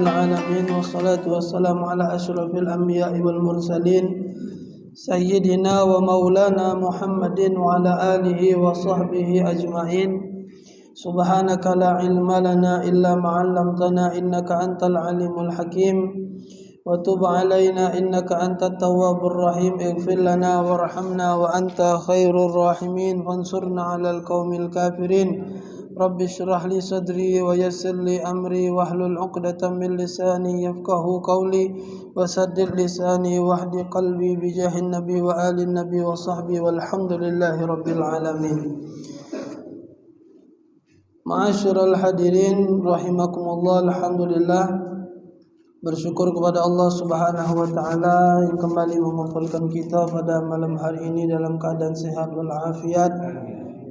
rabbil alamin, wassalatu wassalamu ala asyrafil anbiya'i wal mursalin sayyidina wa maulana Muhammadin wa ala alihi wa sahbihi ajma'in. Subhanaka la ilma lana illa ma 'allamtana innaka antal alimul hakim wa tub 'alaina innaka antat tawwabur rahim. Ighfir lana warhamna wa anta khairur rahimin, fansurna 'alal qaumil kafirin. Rabbi shrah li sadri wa yassir li amri wahlul 'uqdatam min lisani yafqahu qawli wa saddid lisani wahdi qalbi bi jahin nabi wa alin nabi wa sahbi walhamdulillahi rabbil alamin. Ma'asyiral hadirin rahimakumullah, alhamdulillah, bersyukur kepada Allah Subhanahu wa taala yang kembali mengumpulkan kita pada malam hari ini dalam keadaan sehat walafiat,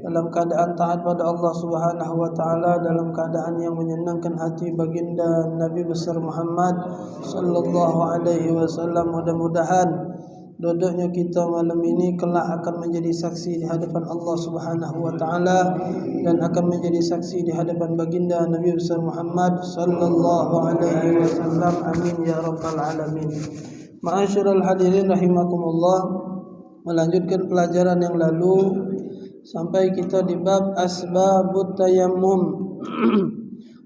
dalam keadaan taat pada Allah Subhanahu wa taala, dalam keadaan yang menyenangkan hati baginda Nabi besar Muhammad sallallahu alaihi wasallam. Mudah-mudahan duduknya kita malam ini kelak akan menjadi saksi di hadapan Allah Subhanahu wa taala dan akan menjadi saksi di hadapan baginda Nabi besar Muhammad sallallahu alaihi wasallam. Amin ya rabbal alamin. Ma'asyiral hadirin rahimakumullah, melanjutkan pelajaran yang lalu sampai kita di bab asbabut tayammum.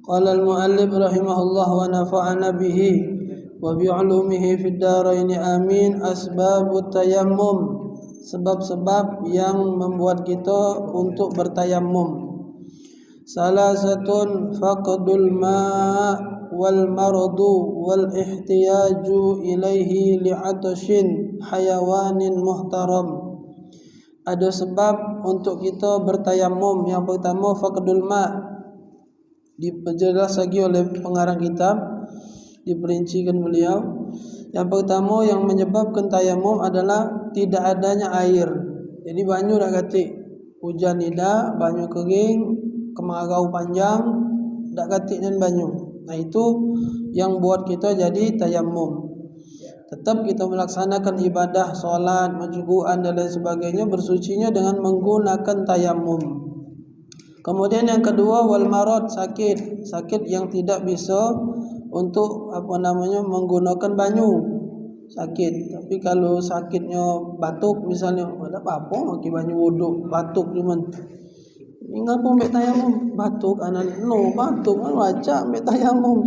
Qala al-muallif rahimahullah wa nafa'ana bihi wa bi'ulumihi fid dharain amin. Asbabut tayammum, sebab-sebab yang membuat kita untuk bertayammum. Salasatun faqdul ma' wal maradu wal ihtiyaju ilaihi li'atashin hayawanin muhtaram. Ada sebab untuk kita bertayammum. Yang pertama faqdul ma', diperjelas lagi oleh pengarang kitab, diperincikan beliau. Yang pertama yang menyebabkan tayamum adalah tidak adanya air. Jadi banyu dak katik, hujan tidak, banyu kering, kemarau panjang, dak katik dan banyu. Nah itu yang buat kita jadi tayamum. Tetap kita melaksanakan ibadah, solat, mencukupan dan lain sebagainya, bersucinya dengan menggunakan tayamum. Kemudian yang kedua wal marad, sakit yang tidak bisa untuk menggunakan banyu, sakit. Tapi kalau sakitnya batuk misalnya, ada apa-apa pakai banyu wuduk, batuk cuman ini ngapa ambil tayamum, batuk anak no batuk kan wajah ambil tayamum.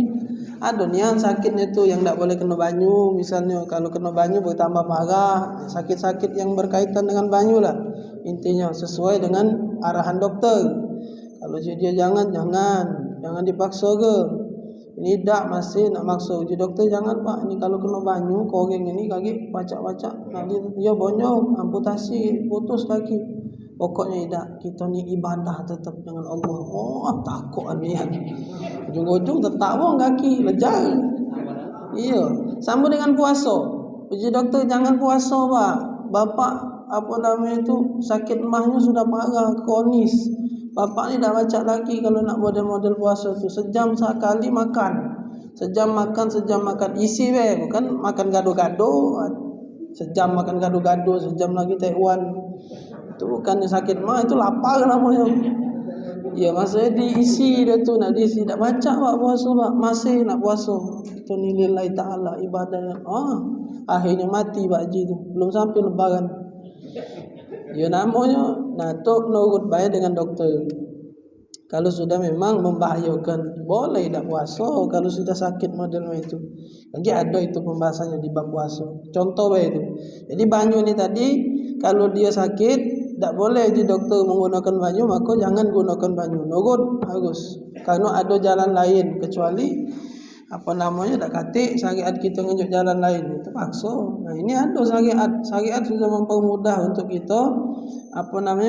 Ada nih yang sakitnya tu yang tak boleh kena banyu misalnya. Kalau kena banyu bertambah parah. Sakit-sakit yang berkaitan dengan banyu lah intinya, sesuai dengan arahan doktor. Kalau dia jangan dipaksa ke. Ini dak masih nak maksa. Jadi doktor jangan pak, ini kalau kena banyu koreng ini kaki pacak-pacak, nanti dia bonyok, amputasi, putus kaki. Pokoknya tidak, kita ni ibadah tetap dengan Allah. Oh takut niat. Ujung-ujung tetap bong kaki lejar. Iya, sama dengan puasa. Jadi doktor jangan puasa pak. Bapak sakit emahnya sudah parah, kronis. Bapak ni dah baca lagi kalau nak model-model puasa tu sejam sekali makan. Sejam makan isi bukan makan gado-gado. Sejam makan gado-gado, sejam lagi Taiwan. Itu bukan sakit mah, itu lapar namanya. Ya maksudnya diisi dia tu, nak diisi tak baca pak puasa pak, masih nak puasa. Itu nilai taala ibadahnya. Akhirnya mati pak haji tu, belum sampai lebaran. Ya namanya natuk nurut baik dengan doktor. Kalau sudah memang membahayakan, boleh tak puasa kalau sudah sakit model itu. Lagi ada itu pembahasannya di bab puasa. Contoh baik itu. Jadi banyu ni tadi kalau dia sakit tak boleh di doktor menggunakan banyu, maka jangan gunakan banyu. Nurut harus. Karena ada jalan lain kecuali tak katik syariat kita nunjuk jalan lain, itu paksa. Nah ini ada syariat sudah mempermudah untuk kita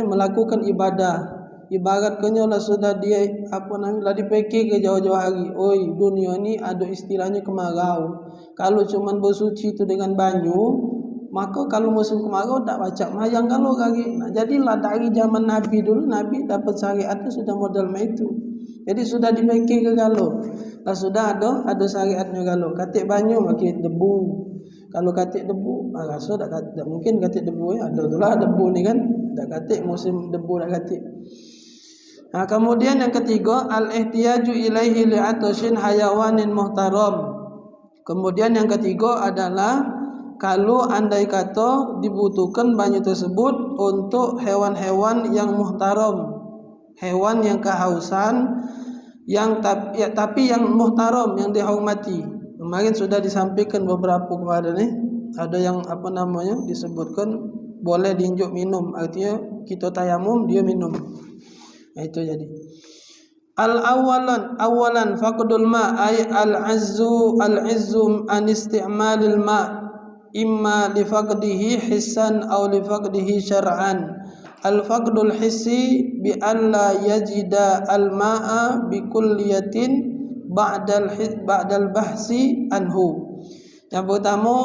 melakukan ibadah. Ibarat kenyalah sudah dia lah dipikir ke jauh-jauh hari. Oi dunia ni ada istilahnya kemarau. Kalau cuman bersuci itu dengan banyu, maka kalau musim kemarau tak baca mayang kalau kaki. Nah jadilah dari zaman Nabi dulu, Nabi dapat syariat itu sudah model itu. Jadi sudah dipikir ke galau. Lah sudah ada syariatnya galau. Katik banyu pakai debu. Kalau katik debu, rasa tak mungkin katik debu ya. Ada itulah debu ni kan. Tak katik musim debu tak katik. Nah, kemudian yang ketiga, al-ihtiyaju ilaihi li'atashin hayawanin muhtaram. Kemudian yang ketiga adalah kalau andai kata dibutuhkan banyu tersebut untuk hewan-hewan yang muhtaram, hewan yang kehausan, tapi yang muhtaram, yang dihormati. Kemarin sudah disampaikan beberapa kemarin nih, ada yang disebutkan boleh diinjuk minum, artinya kita tayamum dia minum. Nah, itu jadi awalan faqdul ma ay al-azzu an isti'malil ma imma li faqdihi hissan aw li faqdihi syar'an. Al-faqdul hissi bi alla yajida al-ma'a bi kulliyatin ba'dal bahsi anhu. Yang pertama,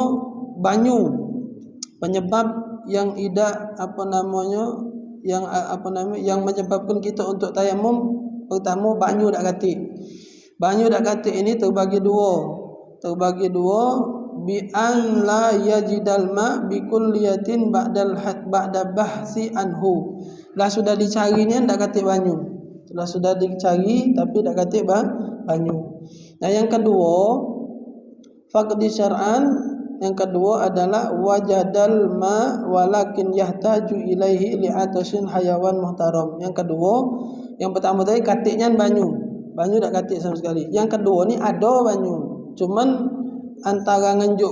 banyu, penyebab yang yang menyebabkan kita untuk tayamum. Pertama, banyu dak katik. Banyu dak katik ini terbagi dua. Bi an la yajidal ma bi kulliyatin ba'da bahsi anhu. Lah sudah dicarinya dak katik banyu. Sudah dicari tapi dak katik banyu. Nah, yang kedua, faqdi syar'an. Yang kedua adalah wajadal ma walakin yahtaju ilaihi li'atashin hayawan muhtaram. Yang pertama tadi katiknya banyu tak katik sama sekali. Yang kedua ni ada banyu, cuman antara ngenjuk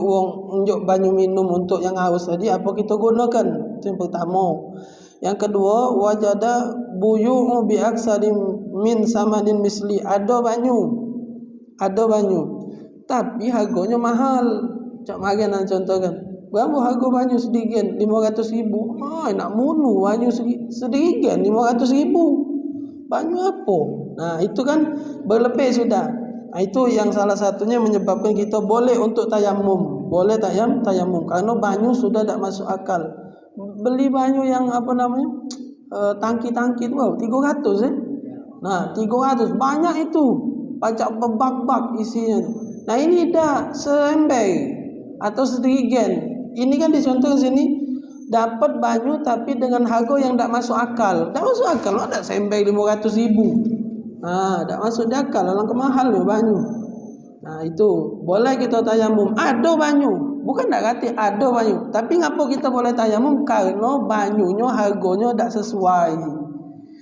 banyu minum untuk yang haus tadi apa kita gunakan, itu yang pertama. Yang kedua, wajada buyu'u bi aksari min samanin misli. Ada banyu tapi harganya mahal. Cak mari nak contohkan, berapa harga banyu sedikit? 500,000. Nak munu banyu sedikit 500,000. Banyu apa? Nah, itu kan berlebih sudah. Nah, itu yang salah satunya menyebabkan kita boleh untuk tayamum. Boleh tayamum karena banyu sudah tak masuk akal. Beli banyu yang tangki-tangki tu 300 Nah, 300 banyak itu. Pacak bebak-bak isinya. Nah, ini dah seember atau sedikit. Ini kan dicontoh sini dapat banyu tapi dengan harga yang tak masuk akal. Tak masuk akal, ada sember 500,000. Nah, tak masuk akal, alangkah mahal ya banyu. Nah, itu boleh kita tayamum. Ada banyu, bukan tak kata ada banyu. Tapi ngapa kita boleh tayamum? Karena banyunya harganya tak sesuai.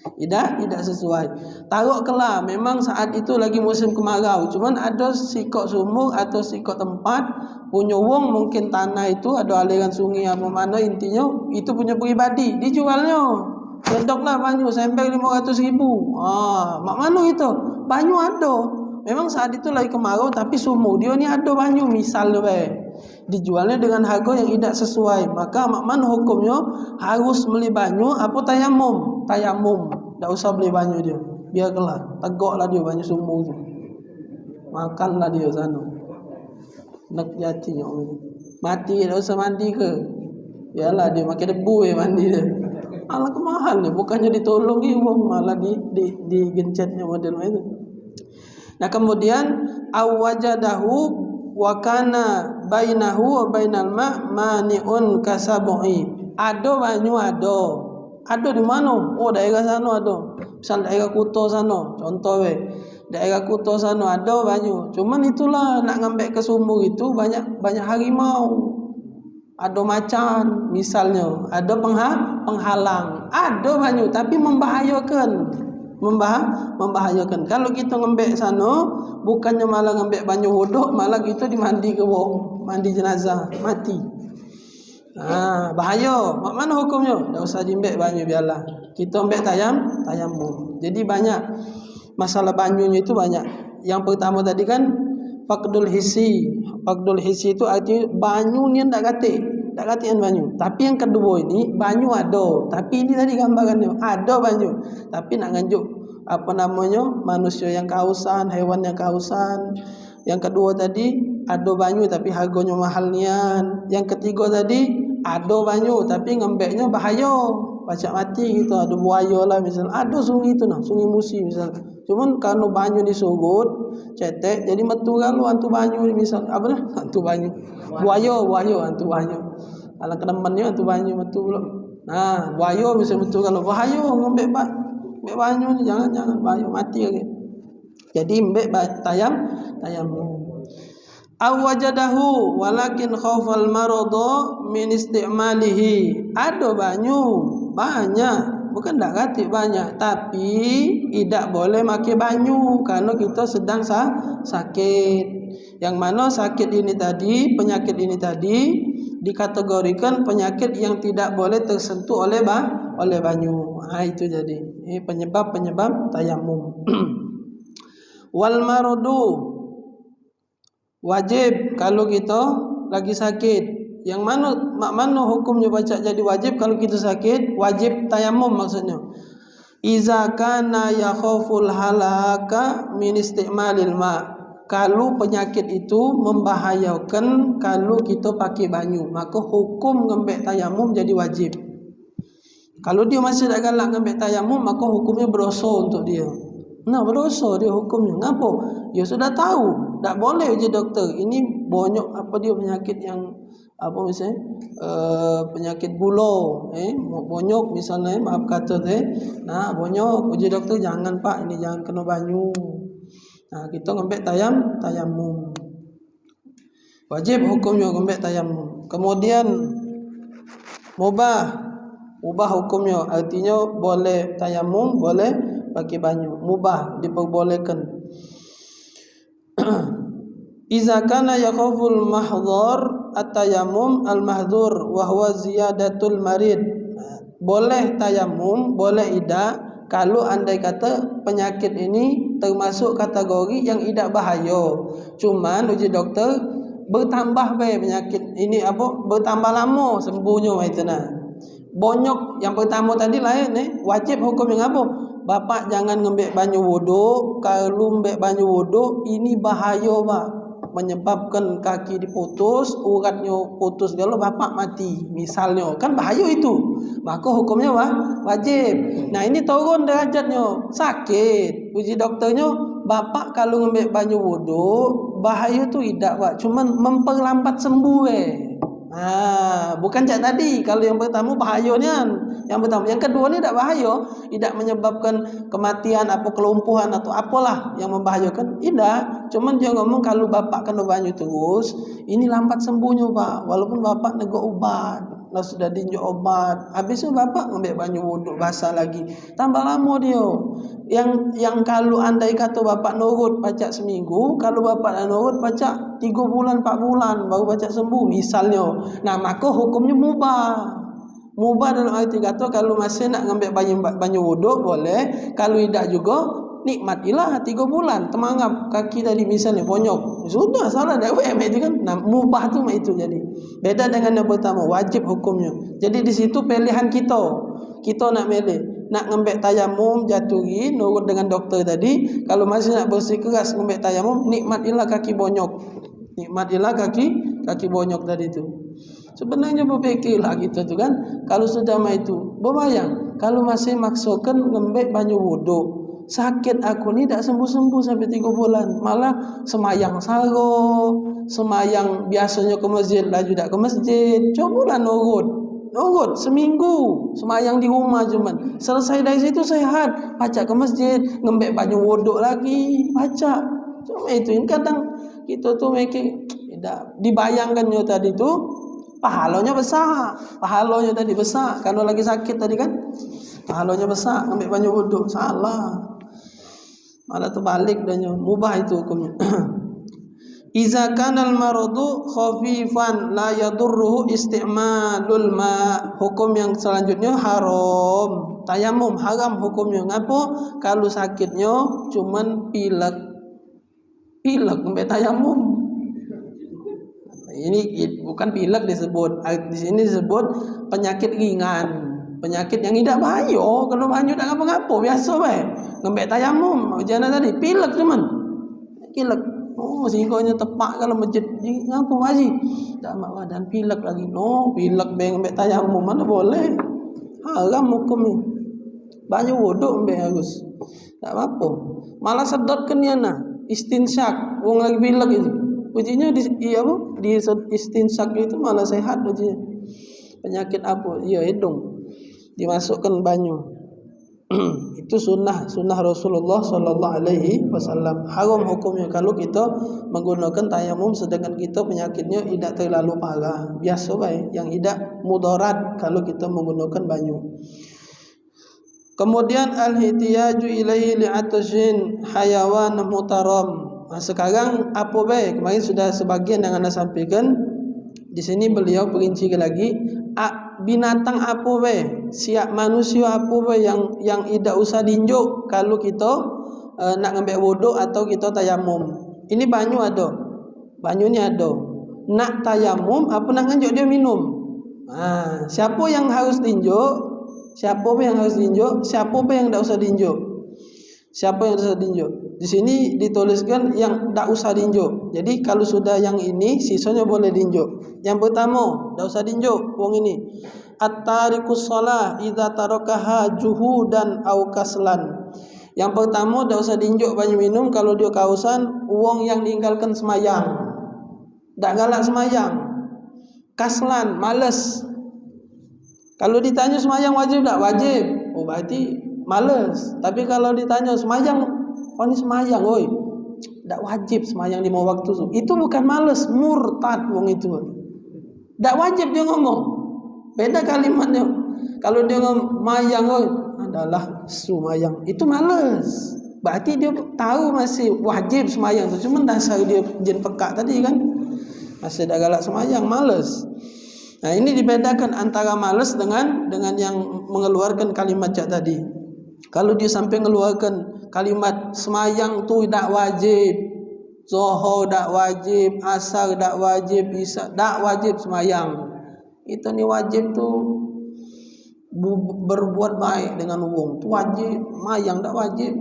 Tidak sesuai. Taruh kelah memang saat itu lagi musim kemarau, cuman ada sikok sumur atau sikok tempat punya wong, mungkin tanah itu ada aliran sungai apa mana, intinya itu punya pribadi, dijualnya. Sedoklah banyu sampai 500,000. Mak mana itu? Banyu ada. Memang saat itu lagi kemarau tapi sumur dia ni ada banyu misalnya dijualnya dengan harga yang tidak sesuai, maka makman hukumnya harus beli banyu apa tayamum. Tak usah beli banyu dia, biarlah tegaklah dia banyu sumur tu, makanlah dia sana. Nak jati mati tak usah mandi ke, biarlah dia makan debu mandi dia. Alah kemahal ni, bukannya ditolongi wong malah digencetnya model itu. Nah, kemudian awajadahu wa kana bainahu wa bainal mani'un kasabui. Ada banyu ada di mana? Daerah sana ada. Misal daerah Kuta sana, contoh daerah Kuta sana ada banyu. Cuman itulah nak ngambil ke sumur itu banyak harimau. Ada macan misalnya, ada penghalang. Ada banyu tapi membahayakan. Kalau kita ngambil sana, bukannya malah ngambil banyu wuduk, malah kita dimandi ke wong, mandi jenazah, mati. Bahaya. Mana hukumnya? Tak usah diambil banyu, biarlah kita ambil tayamum. Jadi banyak masalah banyunya itu banyak. Yang pertama tadi kan faqdul hissi itu artinya banyu ni tak katian banyu. Tapi yang kedua ini banyu ada, tapi ini tadi gambarannya ada banyu tapi nak nganjuk manusia yang kehausan, hewan yang kehausan. Yang kedua tadi ada banyu tapi harganya mahal nian. Yang ketiga tadi ada banyu tapi ngembeknya bahaya, pacak mati gitu. Ada buaya lah misal, ada sungai itu sungai Musi misal. Cuman kalau banyu disurut cetek jadi metu kalau hantu banyu misal hantu banyu. Buaya hantu banyu. Ala kedemannya hantu banyu metu pula. Buaya misal metu kalau bahaya ngembek Mbek banyu ni jangan banyu mati lagi. Jadi mbek tayamum. Aw wajadahu walakin khaufal marada min istimalihi. Ada banyu banyak, bukan tak kati banyak, tapi tidak boleh pakai banyu karena kita sedang sakit. Yang mana sakit ini tadi, penyakit ini tadi dikategorikan penyakit yang tidak boleh tersentuh oleh banyu. Itu jadi penyebab tayamum. Wal maradu wajib kalau kita lagi sakit. Yang mana hukumnya baca jadi wajib kalau kita sakit? Wajib tayamum maksudnya. Iza kana yakhaful halaka min isti'malil ma. Kalau penyakit itu membahayakan kalau kita pakai banyu, maka hukum ngembek tayamum jadi wajib. Kalau dia masih tak galak ngembek tayamum, maka hukumnya berdosa untuk dia. Nah, berdosa dia hukumnya. Kenapa? Dia sudah tahu tak boleh uji doktor. Ini bonyok apa dia penyakit yang apa misalnya penyakit bulo, bonyok misalnya, maaf kata teh. Nah, bonyok uji doktor jangan Pak, ini jangan kena banyu. Nah, kita ngembek tayamum. Wajib hukumnya ngembek tayamum. Kemudian mubah hukumnya, artinya boleh tayamum, boleh pakai banyu. Mubah diperbolehkan. Iza kana yakhaful mahdhur at-tayammum al-mahdhur wa huwa ziyadatul marid. Boleh tayamum, boleh ida kalau andai kata penyakit ini termasuk kategori yang tidak bahaya. Cuman uji doktor bertambah penyakit ini bertambah lama sembuhnya itu nah. Bonyok yang pertama tadi lain wajib hukum yang apa? Bapak jangan ngembek banyu wuduk. Kalau ngembek banyu wuduk ini bahaya Pak, menyebabkan kaki diputus, uratnya putus kalau bapak mati misalnya, kan bahaya itu. Maka hukumnya wajib. Nah, ini turun derajatnya, sakit. Uji dokternya, bapak kalau ngembek banyu wuduk bahaya tu tidak Pak, cuman memperlambat sembuh bukan cak tadi. Kalau yang pertama bahayanya yang pertama, yang kedua ni tak bahaya, tidak menyebabkan kematian atau kelumpuhan atau apalah yang membahayakan, tidak. Cuman dia ngomong kalau bapak kena banyu terus, ini lambat sembuhnya Pak, walaupun bapak negok ubat, sudah dinjuk obat, habisnya bapak ngambil banyu wuduk basah lagi, tambah lama dia. Yang kalau andai kata bapak nurut pacak seminggu, kalau bapak dah nurut pacak 3 bulan 4 bulan baru pacak sembuh misalnya. Nah, maka hukumnya mubah. Mubah dalam arti kata kalau masih nak ngambil banyu wuduk boleh, kalau tidak juga nikmatilah 3 bulan temanggap kaki tadi misalnya bonyok, sudah salah dah itu kan. Nah, mubah tu itu jadi beda dengan yang pertama, wajib hukumnya. Jadi di situ pilihan kita nak milih, nak ngembek tayamum jatuhi nurut dengan doktor tadi. Kalau masih nak bersikeras ngembek tayamum, nikmatilah kaki bonyok, nikmatilah kaki bonyok tadi tu. Sebenarnya berfikirlah kita tu kan, kalau sudah itu berbayang kalau masih maksakan ngembek banyu wuduk, sakit aku ni tak sembuh-sembuh sampai 3 bulan, malah semayang saro, semayang biasanya ke masjid laju tak ke masjid. Cobalah nurut seminggu semayang di rumah, cuman selesai dari situ sehat, pacak ke masjid, ngembek banyu wuduk lagi, pacak. Cuma itu kadang kita tu mikir tidak dibayangkannya tadi tu pahalanya besar, kalau lagi sakit tadi kan pahalanya besar, ngembek banyu wuduk, salah. Malah terbalik danya, mubah itu hukumnya. Iza kanal maradu khafifan la yadurruhu isti'malul ma. Hukum yang selanjutnya haram tayamum, haram hukumnya. Ngapa? Kalau sakitnya cuman pilek ngembek tayamum. Ini bukan pilek disebut, di sini disebut penyakit ringan, penyakit yang tidak bahaya. Kalau bahaya tak apa-apa, biasa baik. Ngembek tayamum, jangan tadi pilek cuman. Pilek. Oh, sehingga tepak kalau masjid ngapa haji? Tak mak badan pilek lagi. No, pilek beng ngembek tayamum mana boleh. Haram hukumnya. Banyu wuduk ngembek harus. Tak apa-apa. Malah sedotkan dia nah, istinsyak, wong lagi pilek itu. Ujinya di istinsak itu malah sehat ujinya. Penyakit apa? Hidung. Dimasukkan banyu. Itu sunnah Rasulullah sallallahu alaihi wasallam. Haram hukumnya kalau kita menggunakan tayamum sedangkan kita penyakitnya tidak terlalu parah. Biasa baik yang tidak mudarat kalau kita menggunakan banyu. Kemudian al-ihtiyaju ilaihi li'atashin hayawan mutaram. Sekarang apa baik? Kemarin sudah sebagian yang anda sampaikan. Di sini beliau perinci lagi. Binatang apa baik? Siap manusia apa baik yang tidak usah dinjuk kalau kita nak ngambil wuduk atau kita tayamum. Ini banyu ada. Banyu ni ada. Nak tayamum apa nak nganjuk dia minum. Siapa yang harus dinjuk? Siapa yang harus dinjuk? Siapa yang tidak usah dinjuk? Siapa yang usah dinjuk? Di sini dituliskan yang tidak usah dinjuk. Jadi kalau sudah yang ini, sisanya boleh dinjuk. Yang pertama, tidak usah dinjuk. Wong ini. At-tarikus shalah idza tarakaha juhudan aw kaslan. Yang pertama, tidak usah dinjuk banyak minum kalau dia kausan. Wong yang meninggalkan semayang. Tak galak semayang. Kaslan, malas. Kalau ditanya semayang wajib tak? Wajib. Oh berarti malas. Tapi kalau ditanya semayang, oh ni semayang, oi. Tak wajib semayang 5 waktu tu. Itu bukan malas, murtad wong itu. Tak wajib dia ngomong. Beda kalimatnya. Kalau dia ngomong mayang, oi, adalah semayang. Itu malas. Berarti dia tahu masih wajib semayang tu. Cuma dasar dia jin pekak tadi kan. Masih dah galak semayang, malas. Nah, ini dibedakan antara malas dengan yang mengeluarkan kalimat cak tadi. Kalau dia sampai mengeluarkan kalimat semayang tu tak wajib, zuhur tak wajib, asar tak wajib, isya tak wajib semayang. Itu ni wajib tu berbuat baik dengan wong tu wajib, semayang tak wajib.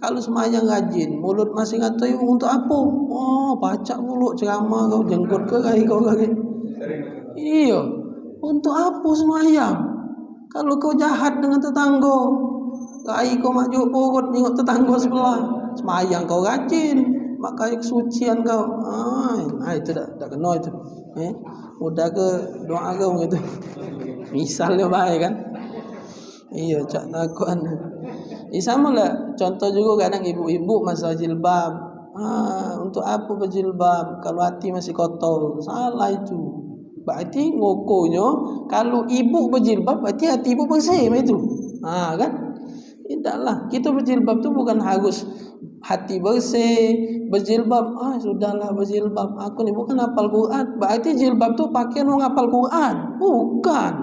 Kalau semayang rajin, mulut masih ngatai untuk apa? Oh, baca mulut ceramah kau jenggot ke kau kaki. Iya, untuk apa semayang? Kalau kau jahat dengan tetangga, rai kau maju perut tengok tetangga sebelah, semayang kau rajin, makai kesucian kau. Itu tak kena itu. Mudah ke doa kau gitu. Misalnya baik kan? Iya, cak nakuan. Sama lah. Contoh juga kadang ibu-ibu masalah jilbab. Untuk apa berjilbab kalau hati masih kotor? Salah itu. Berarti ngokonya kalau ibu berjilbab berarti hati ibu bersih itu. Kan? Tidaklah. Kita berjilbab tu bukan harus hati bersih, berjilbab. Sudahlah berjilbab. Aku ni bukan hafal Quran. Berarti jilbab tu pakaian orang hafal Quran. Bukan.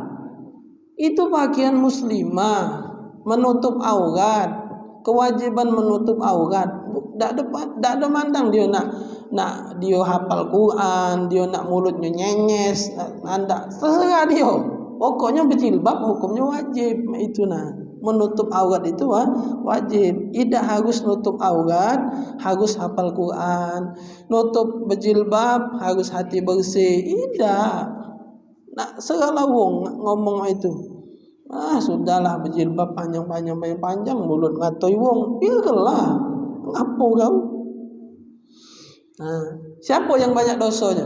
Itu pakaian muslimah, menutup aurat. Kewajiban menutup aurat. Tak ada mandang dia nak dia hafal Quran, dia nak mulutnya nyenyes, anda terserah dia. Pokoknya berjilbab hukumnya wajib. Itu menutup aurat itu wajib. Tidak harus nutup aurat, harus hafal Quran. Nutup berjilbab harus hati bersih. Tidak. Nak serahlah wong ngomong itu. Sudahlah berjilbab panjang, mulut ngatoi wong. Biarlah. Apa kau? Siapa yang banyak dosanya?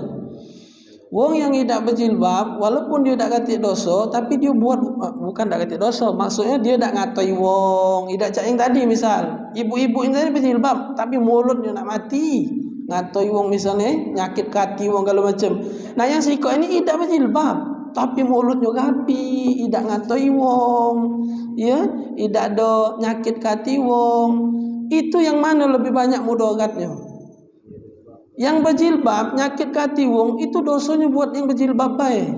Wong yang tidak berjilbab, walaupun dia tak kata dosa, tapi dia buat bukan tak kata dosa. Maksudnya dia tak ngatai wong, tidak cak yang tadi misal. Ibu-ibu ini tadi berjilbab, tapi mulutnya nak mati. Ngatai wong misalnya, nyakit kaki wong kalau macam. Nah yang sikok ini tidak berjilbab, tapi mulutnya rapi, tidak ngatai wong, ya, tidak ada nyakit kaki wong. Itu yang mana lebih banyak mudaratnya? Yang berjilbab nyakit kati wong itu dosanya buat yang berjilbab baik.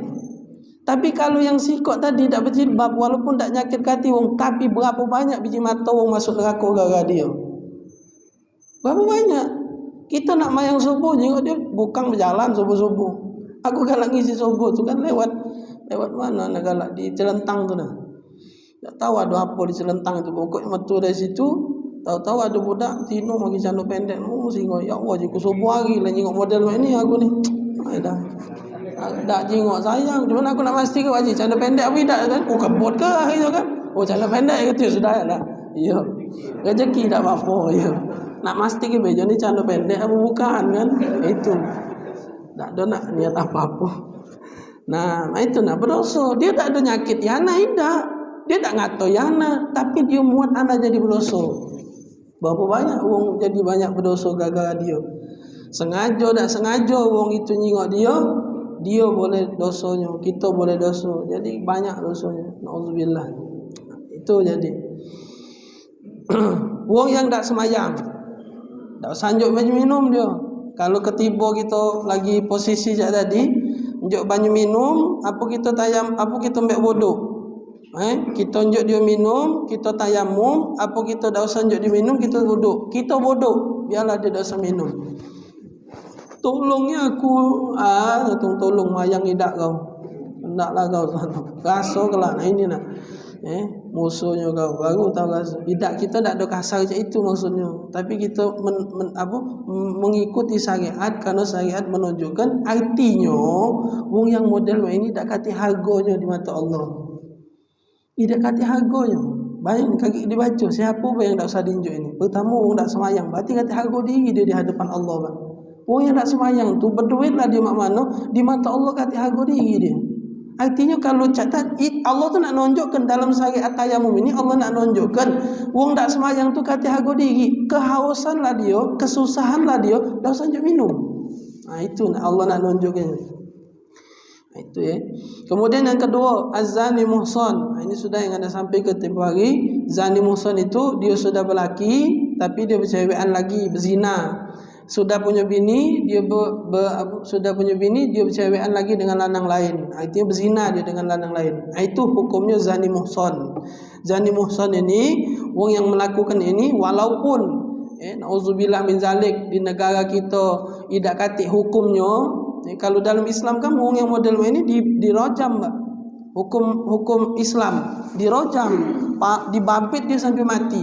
Tapi kalau yang sikok tadi tak berjilbab walaupun tak nyakit kati wong, tapi berapa banyak biji mata wong masuk neraka gara-gara dia? Berapa banyak? Kita nak mayang subuh jengok dia bukan berjalan subuh-subuh. Aku galak ngisi subuh tu kan lewat mana nak galak di Celentang tu nah. Tak tahu ada apa di Celentang tu. Pokoknya metu dari situ. Tahu-tahu ada budak tino bagi canduk pendek. Singo ya Allah jiku subuh hari lah jengok model ni aku ni. Tak jengok sayang. Cuma aku nak pasti ke wajib canduk pendek apa tidak kan? Kebot ke akhirnya kan? Canduk pendek itu sudah lah. Iya. Rezeki tak apa-apa ya. Nak pasti ke bejo ni canduk pendek apa bukan kan? Itu. Tak ada nak niat apa-apa. Nah itu berdosa. Dia tak ada nyakit yana tidak. Dia tak ngato yana, tapi dia muat anak jadi berdosa. Berapa banyak wong jadi banyak berdosa gara-gara dia. Sengaja tak sengaja wong itu nyingok dia boleh dosanya, kita boleh dosa. Jadi banyak dosanya. Nauzubillah. Itu jadi. Wong yang tak semayang, tak sanjuk banyu minum dia. Kalau ketiba kita lagi posisi jak tadi, unjuk banyu minum, apa kita ambil wuduk. Kita unjuk dia minum, kita tayamum, apa kita dak usah unjuk dia minum, kita wuduk. Kita wuduk, biarlah dia dak usah minum. Tolongnya aku, tolong mayang idak kau. Hendaklah kau rasa kelak. Nah ini nak. Musuhnya kau baru tahu rasa. Idak kita tak ada kasar macam itu maksudnya. Tapi kita mengikuti syariat karena syariat menunjukkan artinya wong yang model ini tak kati harganya di mata Allah. Tidak kati harganya. Bayang kaki dibaca siapa yang tak usah diinjuk ini. Pertama wong tak semayang, berarti kati harga diri dia di hadapan Allah, Bang. Wong yang tak semayang tu berduitlah dia mak mana, di mata Allah kati harga diri dia. Artinya kalau catat Allah tu nak nunjukkan dalam syariat tayamum ini, Allah nak nunjukkan wong tak semayang tu kati harga diri, kehausanlah dia, kesusahanlah dia, dah usah minum. Itu Allah nak nunjukkan. Itu ya. Kemudian yang kedua, az-zani muhsan. Ini sudah yang ada sampai ke tempoh hari. Zani muhsan itu dia sudah berlaki tapi dia bercewekan lagi, berzina. Sudah punya bini, dia dia bercewekan lagi dengan lanang lain. Artinya berzina dia dengan lanang lain. Itu hukumnya zani muhsan. Zani muhsan ini wong yang melakukan ini walaupun nauzubillah min zalik di negara kita tidak katik hukumnya. Kalau dalam Islam kan wong yang model ini dirojam, Mbak. Hukum Islam dirojam, dibabit dia sampai mati.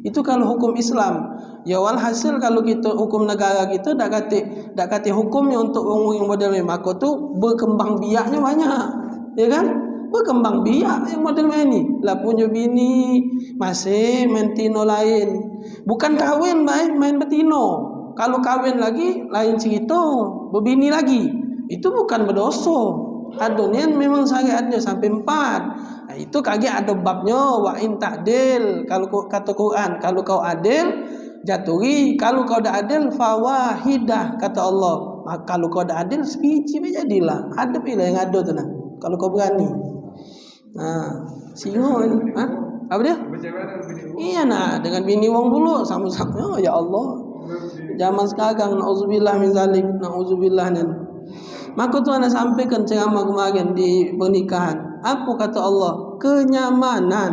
Itu kalau hukum Islam. Ya walhasil kalau kita hukum negara kita dak kate hukumnya untuk wong yang model ini, maka tu berkembang biaknya banyak. Ya kan? Berkembang biak yang model ini. Lah punya bini masih main tino lain. Bukan kahwin, Mbak, main betino. Kalau kahwin lagi lain cerita, berbini lagi. Itu bukan berdosa. Adonnya memang syariatnya sampai 4. Itu kaget ada babnya wa in ta'dil. Kalau kata Quran, kalau kau adil jatuhi, kalau kau dah adil fawahidah kata Allah. Kalau kau dah adil sebiji jadilah. Ada pula yang ada tu nah. Kalau kau berani. Singo apa dia? Iya nah, dengan bini wong dulu sama-sama. Ya Allah. Zaman sekarang nauzubillah min zalik, nauzubillah nin. Maka tu ana sampaikan ceramah kemarin di pernikahan. Apa kata Allah? Kenyamanan.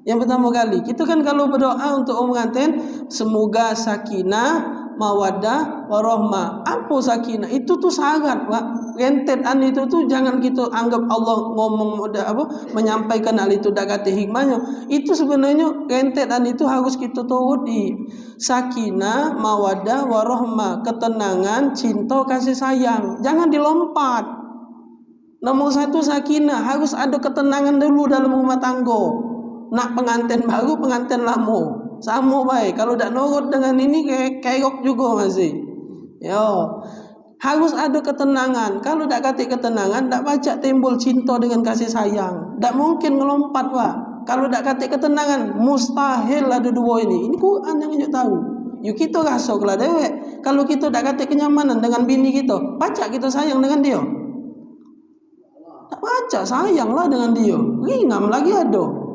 Yang pertama kali, kita kan kalau berdoa untuk orang pengantin, semoga sakinah, mawaddah, warahmah. Apa sakinah? Itu tu syarat, Pak. Rentetan itu tu jangan kita anggap Allah ngomong menyampaikan hal itu dak kata hikmahnya. Itu sebenarnya rentetan itu harus kita turuti. Sakinah, mawaddah, warahmah, ketenangan, cinta, kasih sayang. Jangan dilompat. Nomor 1 sakinah, harus ada ketenangan dulu dalam rumah tangga. Nak pengantin baru, pengantin lama sama baik. Kalau tak nurut dengan ini keok juga masih. Harus ada ketenangan. Kalau tak kata ketenangan, tak baca timbul cinta dengan kasih sayang. Tak mungkin ngelompat, Pak. Kalau tak kata ketenangan, mustahil ada dua ini. Ini Quran yang kita tahu. Yuk kita rasa kalau dewek. Kalau kita tak kata kenyamanan dengan bini kita, baca kita sayang dengan dia. Tak baca sayanglah dengan dia. Ringam lagi ada.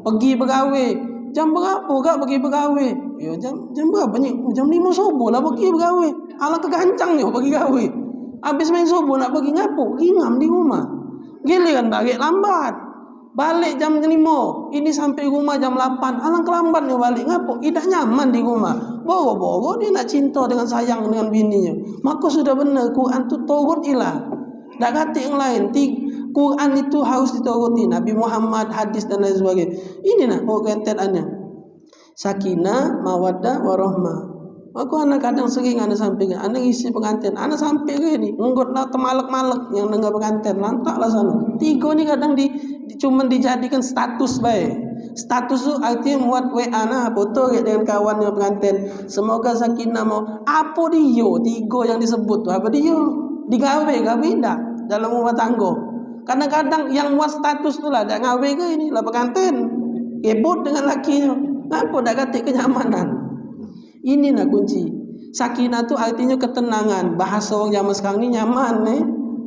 Pergi bergawe. Jam berapa gak pergi bergawe? Ya jam berapa ni? Jam 5 subuh lah pergi bergawe. Alah kegancangnya pergi gawe. Habis main subuh nak pergi ngapo? Ringam di rumah. Giliran balik lambat. Balik jam 5. Ini sampai rumah jam 8. Alah kelambatnya balik ngapo? Tidak nyaman di rumah. Boro-boro dia nak cinta dengan sayang dengan bininya. Maka sudah benar Quran tu turut ilah. Tak kata yang lain. Quran itu harus dituruti. Nabi Muhammad, hadis dan lain sebagainya. Ini nak orientatannya. Sakinah, mawaddah, warahmah. Aku anak kadang sering anak sampaikan, anak isi pengantin, anak sampai ke ni, ngutlah temalak-malak yang dengar pengantin, lantaklah sana. 3 ni kadang cuma dijadikan status baik. Status tu artinya muat WA nah, foto dengan kawan yang pengantin. Semoga sakinah mau. Apa dia? 3 yang disebut tu apa dia? Digawe tak dalam rumah tangga. Kadang-kadang yang muat status tu lah dak ngawe ke ini lah pengantin. Kebot dengan lakinya. Kenapa dak katik kenyamanan? Ini nak kunci. Sakinah tu artinya ketenangan. Bahasa orang zaman sekarang ni nyaman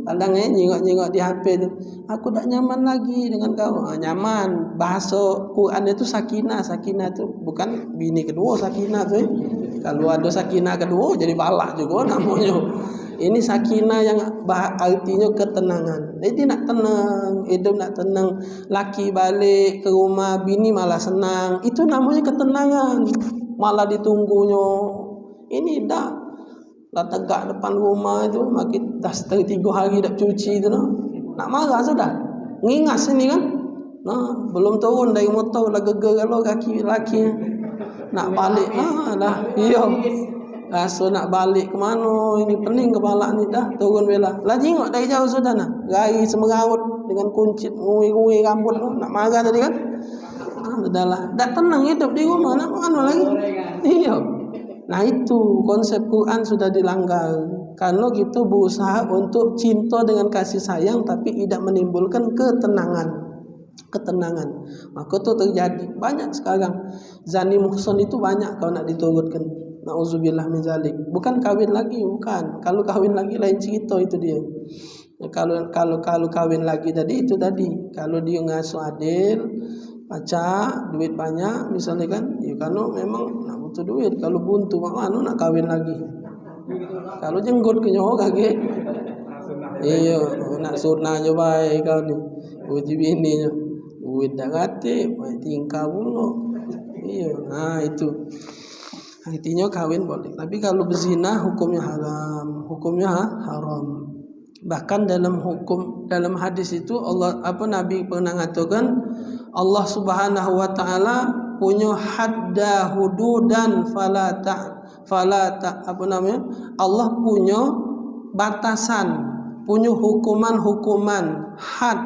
Kadang nyengok-nyengok di HP tu. Aku tak nyaman lagi dengan kau. Nyaman. Bahasa Quran itu sakinah. Sakinah tu bukan bini kedua sakinah tu. Kalau ada sakinah kedua jadi balak juga namanya. Ini sakinah yang artinya ketenangan. Jadi nak tenang, hidup nak tenang. Laki balik ke rumah, bini malah senang. Itu namanya ketenangan. Malah ditunggunya. Ini dah tegak depan rumah itu makin dah 3 hari dah cuci tu nak marah sudah. Ngingas ini kan. Belum turun dari motor dah geger kalau kaki laki. Nak balik dah. Iya. So nak balik ke mana? Ini pening kepala ni dah turun bela. Lah tengok dari jauh sudah nak. Gari semeraut dengan kuncit ngui-ngui rambut nak marah tadi kan. Sudahlah. Dah tenang hidup di rumah nak mana lagi? Iya. Nah itu konsep Quran sudah dilanggar. Karena kita berusaha untuk cinta dengan kasih sayang tapi tidak menimbulkan ketenangan. Maka itu terjadi banyak sekarang. Zani muhsan itu banyak kalau nak diturutkan. Nauzubillah min zalik. Bukan kawin lagi, bukan. Kalau kawin lagi lain cerita itu dia. Kalau kawin lagi tadi itu tadi. Kalau dia ngasuh adil, pacak, duit banyak misalnya kan, ya kalau memang nak butuh duit. Kalau buntu mana nak kawin lagi. Kalau jenggot ke nyawa kaki. Iya, nak sunah je baik kau ni. Uji bininya. Duit dah katik, baik tingkah pula. Iya, itu. Artinya kawin boleh. Tapi kalau berzina hukumnya haram. Haram. Bahkan dalam hadis itu Nabi pernah mengatakan Allah Subhanahu wa taala punya hadda hududan Allah punya batasan, punya hukuman had.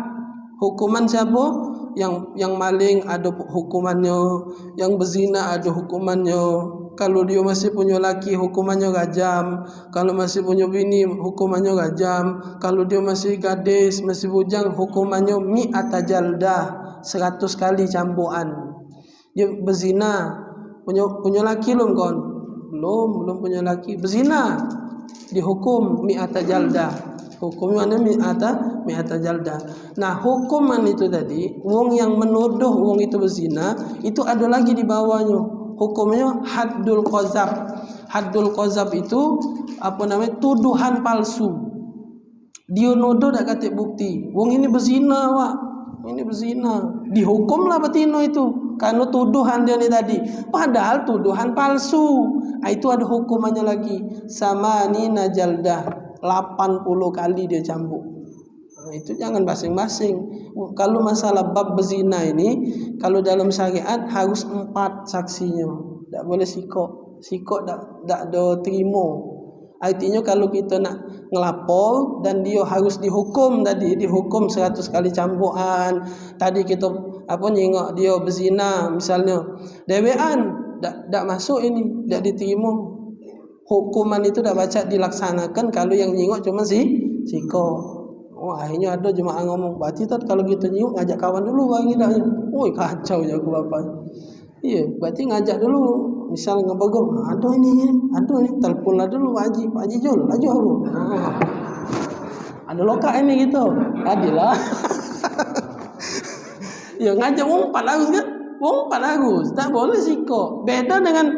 Hukuman siapa? Yang maling ada hukumannya, yang berzina ada hukumannya. Kalau dia masih punya laki hukumannya rajam. Kalau masih punya bini hukumannya rajam. Kalau dia masih gadis, masih bujang hukumannya mi'ata jaldah, 100 kali cambukan. Dia berzina, punya laki belum kon? Belum punya laki, berzina dihukum mi'ata jaldah. Hukumnya mi'ata jaldah. Nah, hukuman itu tadi, wong yang menuduh wong itu berzina, itu ada lagi di bawahnya. Hukumnya haddul qazab. Haddul qazab itu tuduhan palsu. Dia nuduh dak katik bukti. Wong ini berzina, Wak. Ini berzina. Dihukumlah betina itu karena tuduhan dia ni tadi. Padahal tuduhan palsu. Itu ada hukumannya lagi. Samanina jaldah. 80 kali dia cambuk. Itu jangan basing-basing. Kalau masalah bab berzina ini, kalau dalam syariat harus 4 saksinya. Tak boleh sikok tak ada terima. Artinya kalau kita nak ngelapor dan dia harus dihukum 100 kali cambukan. Tadi kita nyengok dia berzina misalnya. Dewean tak masuk ini, tak diterima. Hukuman itu dah baca dilaksanakan kalau yang nyengok cuma sikok. Akhirnya ada jemaah ngomong, berarti kalau kita nyuk ngajak kawan dulu bagi dah. Kacau je aku bapak. Iya, berarti ngajak dulu. Misal ngebegong, ada ini, teleponlah dulu Pak Haji Jul, laju aku. Ada lokak ini gitu. Adilah. Ya ngajak umpat harus kan? Umpat harus. Tak boleh sikok. Beda dengan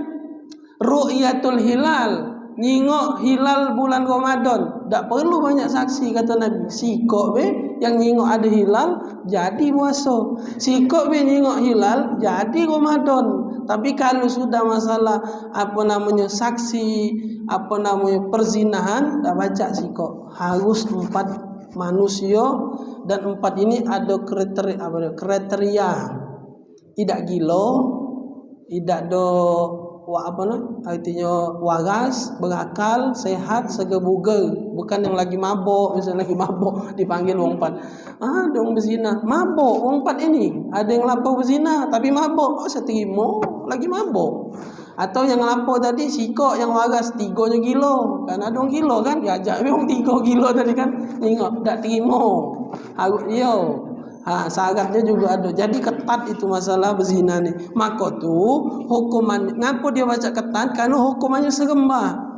ru'yatul hilal. Nyingok hilal bulan Ramadan, tak perlu banyak saksi kata Nabi. Sikok yang nyingok ada hilal jadi puasa. Sikok nyingok hilal jadi Ramadan. Tapi kalau sudah masalah saksi, perzinahan, tak baca sikok. Harus 4 manusia dan 4 ini ada kriteria. Tidak gila, tidak ada artinya waras, berakal, sehat, segebuger. Bukan yang lagi mabuk, misalnya lagi mabuk dipanggil wong 4. Ada wong berzina, mabuk wong 4 ini. Ada yang lapor berzina tapi mabuk, saya terima lagi mabuk. Atau yang lapor tadi sikok yang waras 3 kilo. Kan ada 1 kilo kan diajak memang 3 kilo tadi kan. Tengok tak terima. Harus yo. Syaratnya juga ada. Jadi ketat itu masalah berzina ni. Maka tu hukuman ngapo dia baca ketat kalau hukumannya seremah.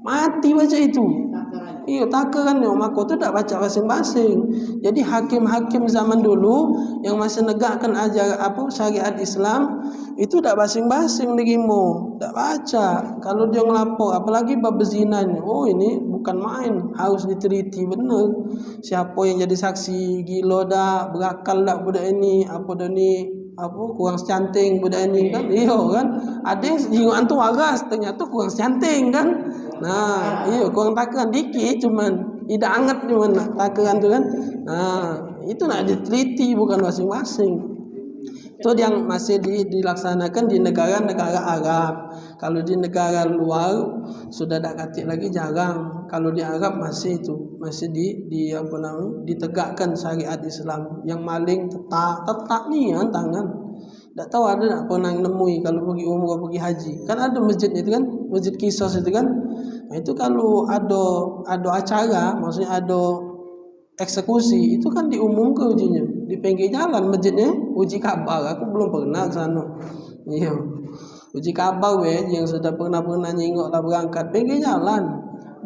Mati baca itu. Iya takarannya maka tu tak baca masing-masing. Jadi hakim-hakim zaman dulu yang masih negakkan syariat Islam itu tak basing-basing dirimu, tak baca. Kalau dia ngelapor apalagi bab berzina ni, oh ini bukan main, harus diteliti benar. Siapa yang jadi saksi, gila dak, berakal dak budak ini, kurang secanting budak ini kan. Iya kan? Ada yang jingok antu waras ternyata kurang secanting kan. Nah, iya kurang takaran dikit cuman tidak anget cuman takaran tu kan. Nah, itu nak diteliti bukan masing-masing. Itu yang masih dilaksanakan di negara-negara Arab. Kalau di negara luar sudah tak katik lagi jarang. Kalau di Arab masih ditegakkan syariat Islam. Yang maling tetap ni kan tangan. Tak tahu ada tak pernah nemui kalau pergi umrah pergi haji. Kan ada masjid itu kan, masjid Qisas itu kan. Nah, itu kalau ada acara, maksudnya ada eksekusi, itu kan diumumkan ujinya di pinggir jalan masjidnya, uji kabar. Aku belum pernah ke sana. Iya. Uji kabar yang sudah pernah nyingok lah berangkat pinggir jalan.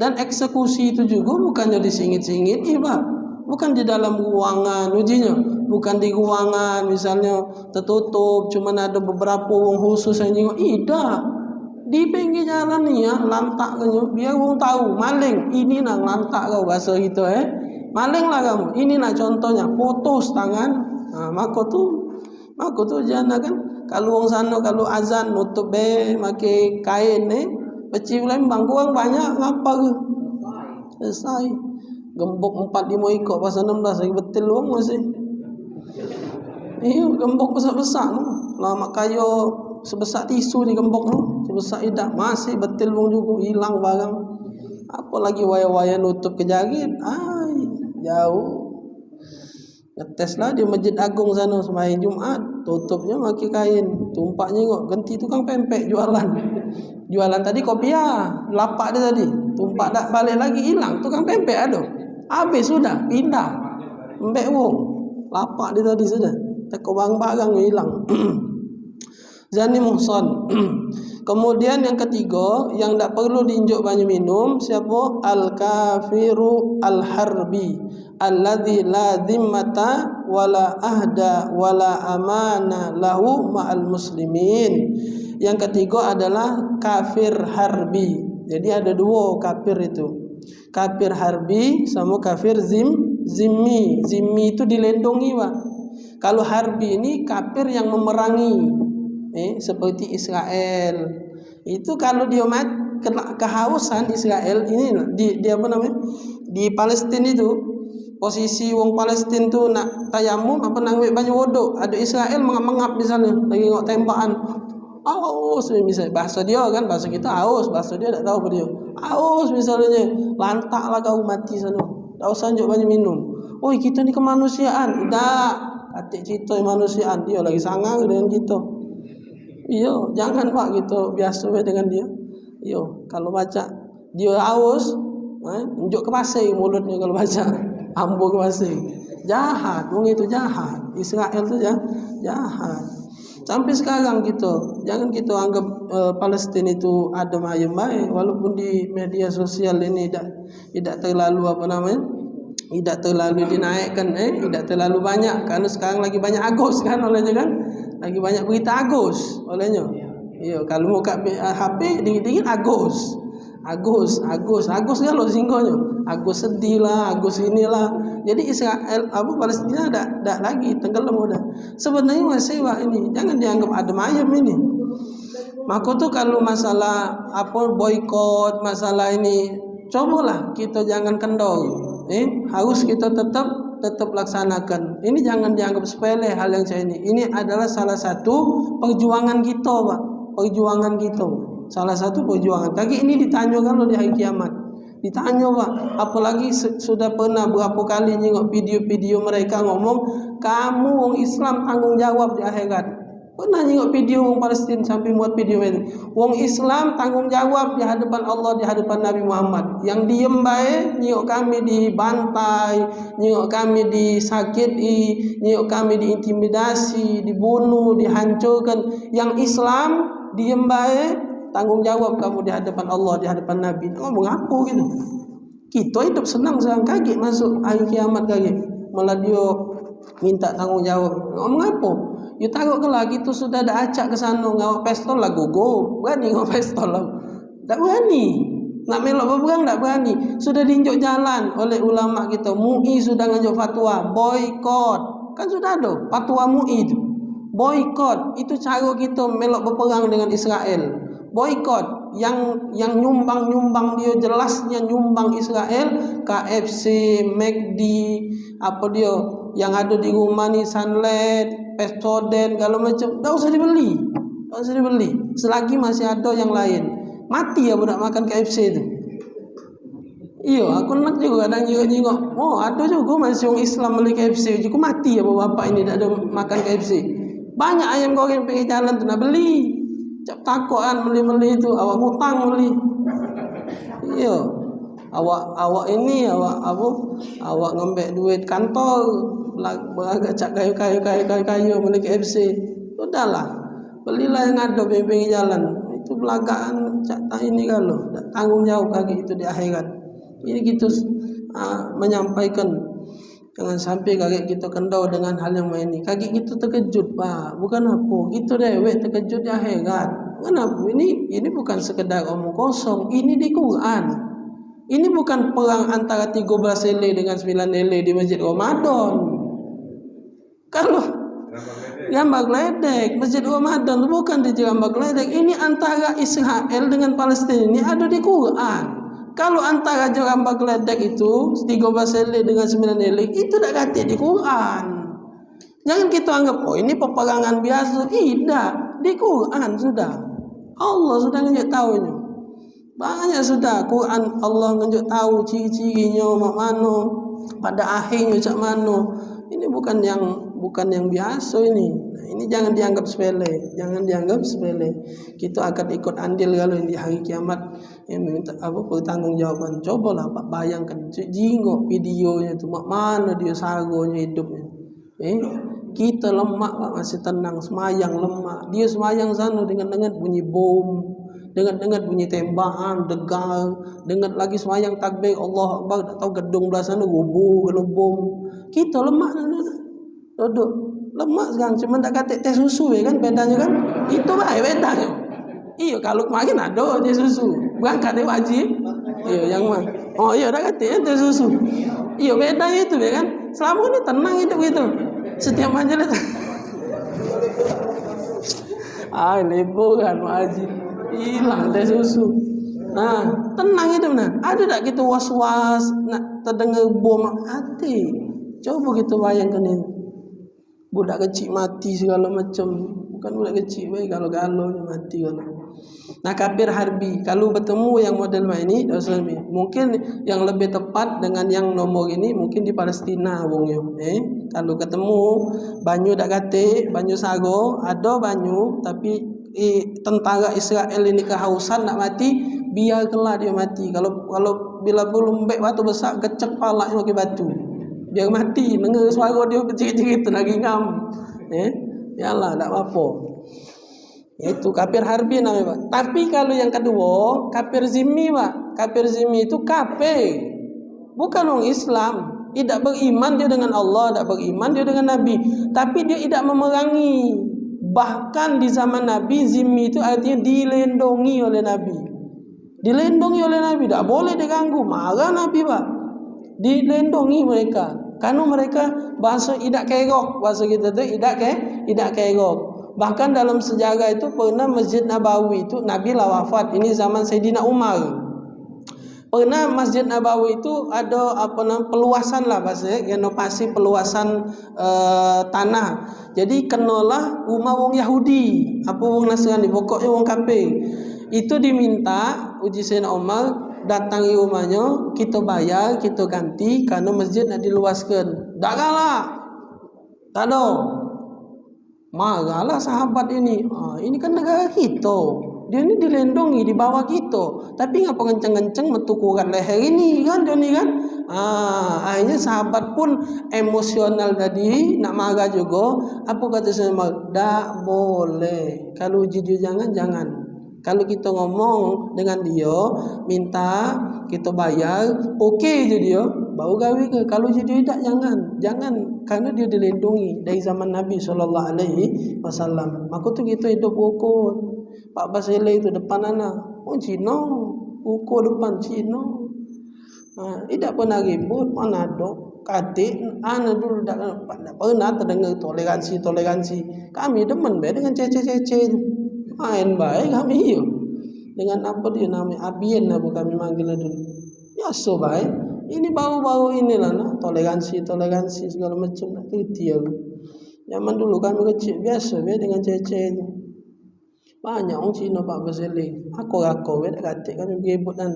Dan eksekusi itu juga bukannya disingit-singit, Pak. Bukan di dalam ruangan ujinya, bukan di ruangan misalnya tertutup, cuman ada beberapa orang khusus yang nyingok. Tidak. Di pinggir jalan ni ya, lantak kan biar orang tahu maling. Ini nak lantak kau bahasa kita maling lah kamu. Ini nak contohnya putus tangan. Maka tu jangan kan. Kalau orang sana kalau azan nutup pakai kain peci Lembang kurang banyak ngapa ke? Selesai. Gembok 4-5 ekor pasal 16 lagi betul orang masih. Gembok besar-besar tu. Lama kayu sebesar tisu di gembok tu, sebesar idak masih betul bang juga hilang barang. Apalagi waya-waya nutup ke jari, jauh. Ngetes lah di Masjid Agung sana sembahyang Jumaat, tutupnya pakai kain, tumpaknya kok ganti tukang pempek jualan tadi kopiah, lapak dia tadi, tumpak dak balik lagi hilang tukang pempek ada. Habis sudah pindah. Pempek wong, lapak dia tadi sudah. Teko barang-barang hilang. Zani muhsan. Kemudian yang ketiga yang tak perlu diinjuk banyak minum siapa? Al-kafiru al-harbi alladzi la dhimmata wala ahda wala amana lahu ma'al muslimin. Yang ketiga adalah kafir harbi. Jadi ada 2 kafir itu. Kafir harbi sama kafir zimmi. Zimmi itu dilindungi, Pak. Kalau harbi ini kafir yang memerangi. Seperti Israel itu kalau dia kehausan Israel ini di di Palestina itu posisi wong Palestina tu nak tayamum ngambil banyak wuduk, ada Israel mengap-mengap di sana lagi tengok tembakan aus misalnya bahasa dia kan, bahasa kita aus, bahasa dia tak tahu apa dia aus misalnya, lantaklah kau mati sana, tak usah anjuk banyak minum. Oi kita ni kemanusiaan, tak atik cerita kemanusiaan, dia lagi sangar dengan kita. Iyo, jangan Pak gitu, biasa dengan dia. Iyo, kalau baca dia haus, unjuk ke pasir mulutnya kalau baca, ambo ke pasir. Jahat, wong itu jahat. Israel tu jahat. Sampai sekarang gitu, jangan kita anggap Palestina itu adem ayem baik, walaupun di media sosial ini tidak terlalu tidak terlalu dinaikkan, tidak terlalu banyak karena sekarang lagi banyak Agus kan olehnya kan. Lagi banyak berita Agus olehnya. Iya, kalau buka HP dingin-dingin Agus kalau singgonya. Agus sedih lah, Agus inilah. Jadi Israel Palestina tak lagi tenggelam udah. Sebenarnya masih Pak ini, jangan dianggap adem ayem ini. Maka tuh kalau masalah boikot, masalah ini, cobalah kita jangan kendor. Harus kita tetap laksanakan. Ini jangan dianggap sepele hal yang saya ini. Ini adalah salah satu perjuangan kita, Pak. Perjuangan kita. Salah satu perjuangan. Lagi ini ditanya kalau di hari kiamat. Ditanya, Pak. Apalagi sudah pernah berapa kali nengok video-video mereka ngomong, kamu orang Islam tanggung jawab di akhirat. Pernah tengok video orang Palestin sampai buat video itu. Wong Islam tanggung jawab di hadapan Allah, di hadapan Nabi Muhammad. Yang diem bae, nyok kami dibantai, nyok kami disakiti, nyok kami diintimidasi, dibunuh, dihancurkan. Yang Islam diem bae, tanggung jawab kamu di hadapan Allah, di hadapan Nabi. Ngomong apa gitu? Kita hidup senang sekarang, kaget masuk hari kiamat kaget. Malah dia minta tanggung jawab. Ngomong apa? You taruh ke lagi tu sudah ada acak ke sana ngawak pistol lah gugur. Berani ngawak pistol lah. Tak berani. Nak melok berperang tak berani. Sudah diinjuk jalan oleh ulama kita. MUI sudah nganjuk fatwa boykot. Kan sudah ada fatwa MUI itu. Boykot itu cara kita melok berperang dengan Israel. Boykot yang nyumbang dia jelasnya nyumbang Israel, KFC, McD, apa dia yang ada di rumah ni Sunlight, Pestoden, kalau macam tak usah dibeli. Tak usah dibeli. Selagi masih ada yang lain. Mati ya budak makan KFC tu. Iya, aku nak juga kadang jengok. Oh, ada juga masih orang Islam beli KFC. Juga mati ya bapak ini tak ada makan KFC. Banyak ayam goreng pergi jalan tu nak beli. Cak takut kan beli-beli itu, awak hutang beli. Iya. Awak ini awak ngambil duit kantor beragak cak kayu beli KFC. Sudahlah. Belilah yang ada pinggir jalan. Itu belagaan cak tak ini kalau tanggung jawab kaki itu di akhirat. Ini kita menyampaikan. Jangan sampai kakek kita kendau dengan hal yang ini. Kakek kita terkejut, Pak. Bukan apa. Kita dewek terkejut di akhirat. Kenapa? Ini bukan sekedar omong kosong. Ini di Quran. Ini bukan perang antara 13 lele dengan 9 lele di Masjid Ramadan. Kalau Gambak Ledek, Masjid Ramadan bukan di Gambak Ledek. Ini antara Israel dengan Palestina. Ini ada di Quran. Kalau antara Gambak Ledek itu 13 lele dengan 9 lele itu tak kata di Quran. Jangan kita anggap oh ini peperangan biasa. Tidak, di Quran sudah. Allah sudah nunjuk tahunya. Banyak sudah Quran Allah nunjuk tahu ciri-cirinya mak mano, pada akhirnya cak mano. Ini bukan yang biasa ini. Nah, ini jangan dianggap sepele, jangan dianggap sepele. Kita akan ikut andil kalau di hari kiamat yang minta pertanggungjawaban. Cobalah Pak bayangkan jingok videonya itu mak mana dia sagonya hidupnya. Kita lemak Pak masih tenang semayang lemak. Dia semayang sana dengan bunyi bom, dengan bunyi tembakan, degal, dengan lagi semayang takbir Allah Akbar, tak tahu gedung belah sana gubur kena bom. Kita lemak duduk lemak sekarang cuma tak kata teh susu kan bedanya kan itu baik bedanya. Iya kalau kemarin ada teh susu berangkat dia wajib. Iya yang mana? Oh iya dah kata teh susu. Iya bedanya itu kan. Selama ini tenang hidup gitu. Setiap majelis. Liburan wajib hilang teh susu. Nah tenang hidup nah. Ada tak kita was-was nak terdengar bom hati. Coba kita bayangkan ini. Budak kecil mati segala macam. Bukan budak kecil baik kalau galau mati kalau. Nah kafir harbi kalau bertemu yang model ini mungkin yang lebih tepat dengan yang nomor ini mungkin di Palestina wongnya. Kalau ketemu banyu dak kate, banyu sago, ada banyu tapi tentara Israel ini kehausan nak mati, biarkanlah dia mati. Kalau bila belum baik batu besar gecek palanya pakai batu. Biar mati, dengar suara dia kecil-kecil itu lagi ngam. Yalah, tak apa-apa. Itu kafir harbi namanya, Pak. Tapi kalau yang kedua, kafir zimmi, Pak. Kafir zimmi itu kafir. Bukan orang Islam. Tidak beriman dia dengan Allah, tidak beriman dia dengan Nabi. Tapi dia tidak memerangi. Bahkan di zaman Nabi, zimmi itu artinya dilindungi oleh Nabi. Dilindungi oleh Nabi, tidak boleh diganggu. Marah Nabi, Pak. Dilindungi mereka karena mereka bahasa idak kerok, bahasa kita tu idak kerok. Bahkan dalam sejarah itu pernah Masjid Nabawi itu Nabi lah wafat, ini zaman Sayyidina Umar. Pernah Masjid Nabawi itu ada peluasan lah bahasa renovasi peluasan tanah. Jadi kenalah rumah wong Yahudi, apa wong Nasrani, pokoknya wong kafir. Itu diminta uji Sayyidina Umar datangi rumahnya, kita bayar, kita ganti karena masjid nak diluaskan. Tak kalah. Tak ada. Marahlah sahabat ini. Ini kan negara kita. Dia ni dilindungi di bawah kita. Tapi ngapa kenceng-kenceng metu kurat leher ini kan dia ni kan. Akhirnya sahabat pun emosional tadi nak marah juga. Apa kata sahabat? Tak boleh. Kalau uji dia jangan. Kalau kita ngomong dengan dia, minta kita bayar, okey je dia, baru gawe ke. Kalau je dia tak, jangan, karena dia dilindungi dari zaman Nabi SAW. Maka tu kita hidup rukun. Pak Basile itu depan anak, Cina, rukun depan Cina. Tidak pernah ribut, mana ada. Katik, anak dulu tak pernah terdengar toleransi. Kami demen dengan cece-cece itu. Main baik kami yo. Dengan apa dia namanya? Abien apa kami manggil dulu. Biasa baik. Ini baru-baru inilah nak toleransi segala macam nak kerti aku. Zaman dulu kami kecil biasa dengan cece itu. Banyak orang Cina Pak Basile. Aku tak katik kami beribut dan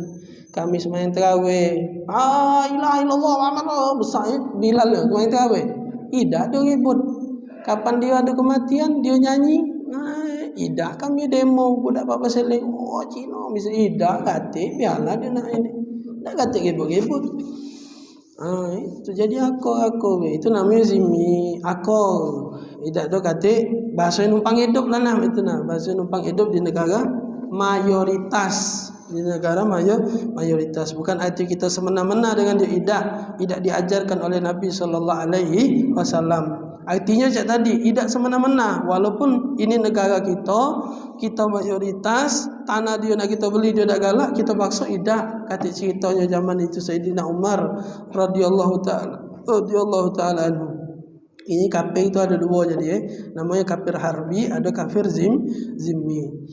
kami sembahyang tarawih. Ilaha illallah Muhammad besar Bilal sembahyang tarawih. Tidak dia ribut. Kapan dia ada kematian dia nyanyi. Idak kami demo budak Pak Basile. Cina bisa idak katik biarlah dia nak ini. Tak katik ribut-ribut. Itu jadi akor itu namanya zimmi akor. Idak tu katik bahasa numpang hidup lah nah itu nah bahasa numpang hidup di negara mayoritas. Di negara mayoritas bukan arti kita semena-mena dengan dia idak diajarkan oleh Nabi SAW. Artinya cak tadi tidak semena-mena walaupun ini negara kita mayoritas, tanah dia nak kita beli dia dah galak, kita paksa idak. Kata ceritanya zaman itu Sayyidina Umar radhiyallahu taala anhu. Ini kafir itu ada dua jadi namanya kafir harbi, ada kafir zimmi.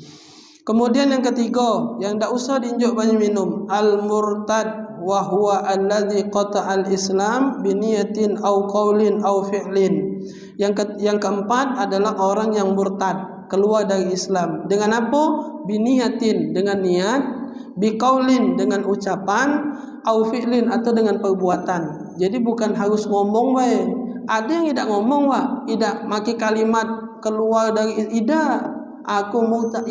Kemudian yang ketiga, yang tak usah diinjak banyak minum, al-murtad wa huwa alladhi qata'al Islam bi niyatin aw qaulin aw fi'lin. Yang keempat adalah orang yang murtad, keluar dari Islam. Dengan apa? Bi niyatin, dengan niat, bi qaulin, dengan ucapan, aw fi'lin, atau dengan perbuatan. Jadi bukan harus ngomong bae. Ada yang tidak ngomong tidak maki kalimat keluar dari aku murtad,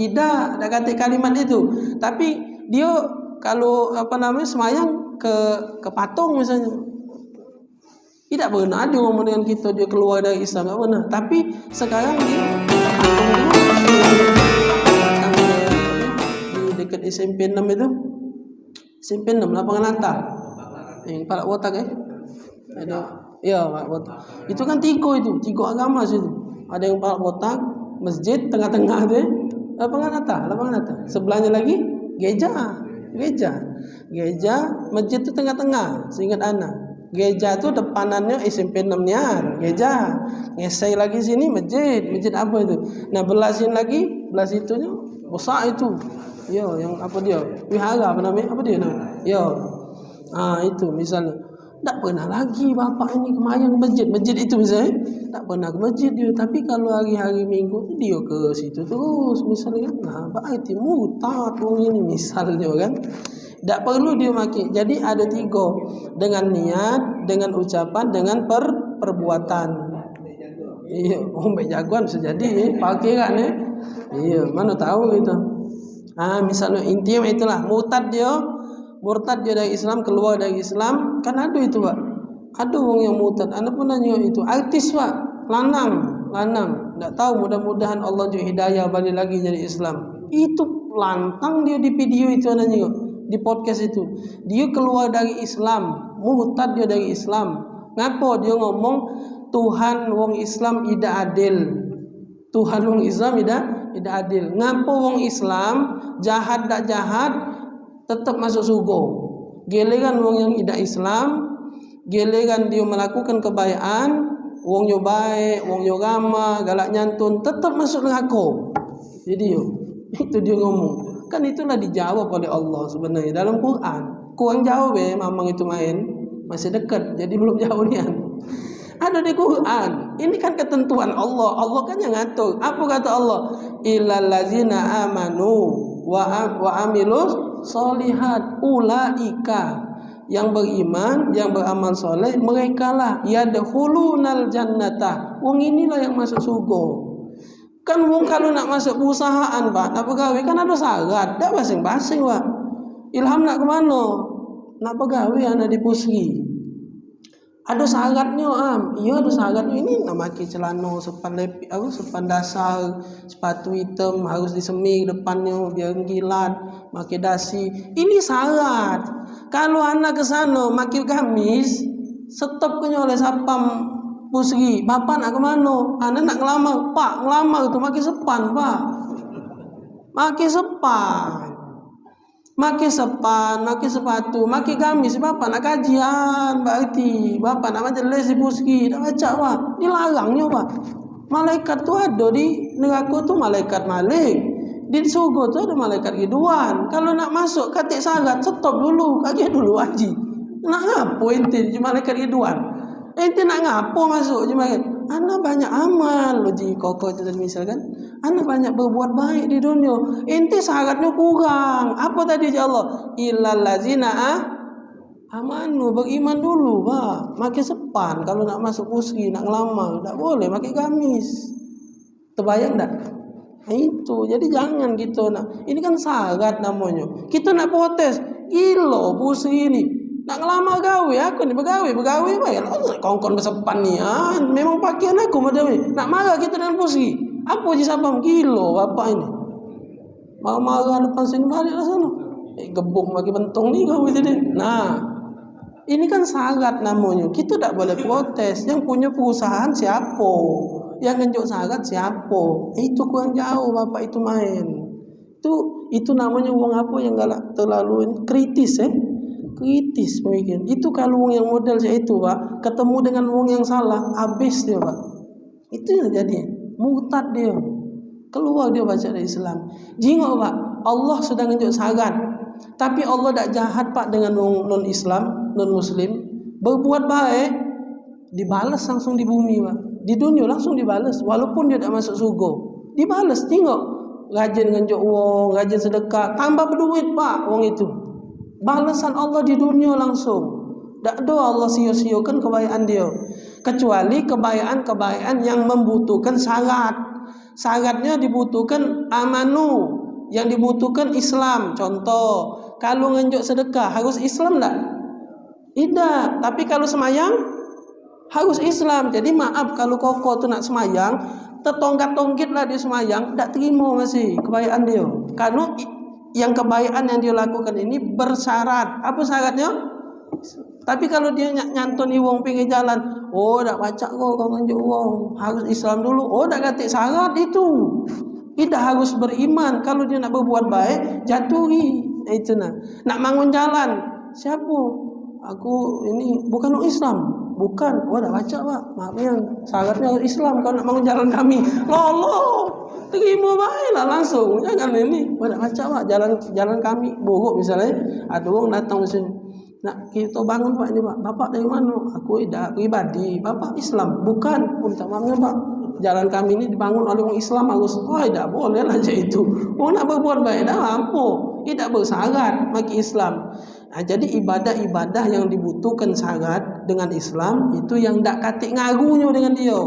tak kata kalimat itu. Tapi dia kalau semayang ke patung misalnya, tidak pernah dia ngomong dengan kita dia keluar dari Islam, tak pernah. Tapi sekarang dia di dekat SMP 6 itu, SMP 6 lapangan atas yang Palak Botak ada. Ya, Palak Botak. Itu kan tiga agama situ. Ada yang Palak Botak, masjid tengah-tengah tu, lapangan atas. Sebelahnya lagi gereja, masjid tu tengah-tengah. Seingat anak, gereja tu depanannya SMP 6 nian, gereja. Ngesai lagi sini masjid apa itu? Nah, belah sini lagi, belah situnya besar itu. Ya, yang apa dia? Wihara apa namanya? Apa dia namanya? Ya. Itu misalnya. Tak pernah lagi bapak ini kemayang ke masjid itu misalnya. Tak pernah ke masjid dia. Tapi kalau hari-hari minggu tu dia ke situ terus misalnya kan. Nah, berarti murtad ini misalnya kan. Tak perlu dia maki. Jadi ada tiga. Dengan niat, dengan ucapan, dengan perbuatan. Iya, baik jagoan bisa jadi pakai kan Iya, mana tahu gitu. Misalnya intinya itulah murtad dia dari Islam, keluar dari Islam. Kan ada itu Pak, ada orang yang murtad. Anda pun nanya itu artis Pak, lanang. Tak tahu, mudah-mudahan Allah juga hidayah balik lagi jadi Islam. Itu lantang dia di video itu nanya di podcast itu. Dia keluar dari Islam, murtad dia dari Islam. Ngapa dia ngomong Tuhan wong Islam tidak adil? Tuhan wong Islam tidak adil. Ngapa wong Islam jahat tak jahat tetap masuk surga? Gelegan wong yang tidak Islam, gelegan dia melakukan kebaikan, wong yo baik, wong yo ramah, galak nyantun, tetap masuk neraka. Jadi itu dia ngomong. Kan itulah dijawab oleh Allah sebenarnya dalam Quran. Kurang jauh mamang itu main, masih dekat. Jadi belum jauh nian. Ada di Quran. Ini kan ketentuan Allah. Allah kan yang ngatur. Apa kata Allah? Illal ladzina amanu wa amilus solihat ulaika, yang beriman, yang beramal soleh, mereka lah yadkhulunal jannata. Wong inilah yang masuk surga. Kan wong kalau nak masuk perusahaan Pak, nak pegawai kan ada syarat, dak basing-basing Pak. Ilham nak ke mana? Nak pegawai anak di Pusri. Ada syaratnya iya ada syaratnya. Ini nak pakai celana sepan lepi, sepan dasar, sepatu hitam harus disemir depannya biar gilat, pakai dasi. Ini syarat. Kalau anak ke sana pakai gamis, stop kena oleh sapam Pusri. Bapak nak ke mana? Anak nak ngelamar. Pak, ngelamar tu pakai sepan, Pak. Pakai sepan. Maki sepan, maki sepatu, maki gamis. Bapak nak kajian, berarti bapak nak majelis di Pusri, nak baca Pak. Dilarangnya Pak. Malaikat tu ada di neraka tu malaikat Malik. Di surga tu ada malaikat Ridwan. Kalau nak masuk katik syarat, stop dulu, kaji dulu haji. Nak ngapo ente di malaikat Ridwan? Ente nak ngapo masuk je malaikat? Anak banyak amal loh ji koko itu misalkan. Anak banyak berbuat baik di dunia. Ente syaratnya kurang. Apa tadi ya Allah? Illal ladzina amanu, beriman dulu Pak. Pakai sepan kalau nak masuk Pusri, nak ngelamar, tak boleh pakai gamis. Terbayang tak? Nah, itu. Jadi jangan gitu nak. Ini kan syarat namanya. Kita nak protes. Gila Pusri ini. Nak ngelamar gawe aku ni begawe bayar kongkon bersepan ni memang pakaian aku madawi. Nak marah kita dengan Pusri. Apa je sabam kilo bapak ini. Marah depan sini baliklah sana. Gebuk bagi bentong ni gawe tadi. Nah, ini kan syarat namanya. Kita tak boleh protes. Yang punya perusahaan siapa? Yang ngenjuk syarat siapa? Itu kurang jauh bapak itu main. Itu namanya wong apa yang galak terlalu kritis kritis pemikiran. Itu kalau wong yang model saya itu Pak, ketemu dengan wong yang salah, habis dia Pak. Itu yang jadi murtad dia. Keluar dia baca dari Islam. Jingok Pak, Allah sudah nunjuk syarat. Tapi Allah tak jahat Pak dengan wong non-Islam, non-Muslim. Berbuat baik dibalas langsung di bumi Pak. Di dunia langsung dibalas walaupun dia tak masuk surga. Dibalas, tengok. Rajin ngenjuk wong, rajin sedekah, tambah berduit Pak wong itu. Balasan Allah di dunia langsung. Tak ada Allah sia-siakan kebaikan dia. Kecuali kebaikan-kebaikan yang membutuhkan syarat. Syaratnya dibutuhkan amanu, yang dibutuhkan Islam. Contoh, kalau ngenjuk sedekah harus Islam tak? Tidak. Tapi kalau semayang harus Islam. Jadi maaf kalau koko tu nak semayang, tertongkat-tongkit lah dia semayang, tak terima masih kebaikan dia. Karena yang kebaikan yang dia lakukan ini bersyarat. Apa syaratnya? Tapi kalau dia nyantoni wong pinggir jalan, oh dak baca kau nganjuk wong, harus Islam dulu. Oh dak katik syarat itu. Tidak harus beriman. Kalau dia nak berbuat baik, jatuhi. Itu nah. Nak bangun jalan, siapa? Aku ini bukan orang Islam. Bukan. Oh dak baca Pak. Maaf ya, syaratnya harus Islam kalau nak bangun jalan kami. Lolo. Terima baiklah langsung. Jangan ini. Pada baca Pak, jalan kami buruk misalnya. Ada orang datang sini. Nak kita bangun Pak ini Pak. Bapak dari mana? Aku tidak pribadi. Bapak Islam. Bukan. Minta maafnya Pak. Jalan kami ini dibangun oleh orang Islam harus. Oh tidak boleh lah itu. Mau nak berbuat baik dah apa? Tidak bersyarat bagi Islam. Nah, jadi ibadah-ibadah yang dibutuhkan syarat dengan Islam itu yang tak katik ngagunya dengan dia.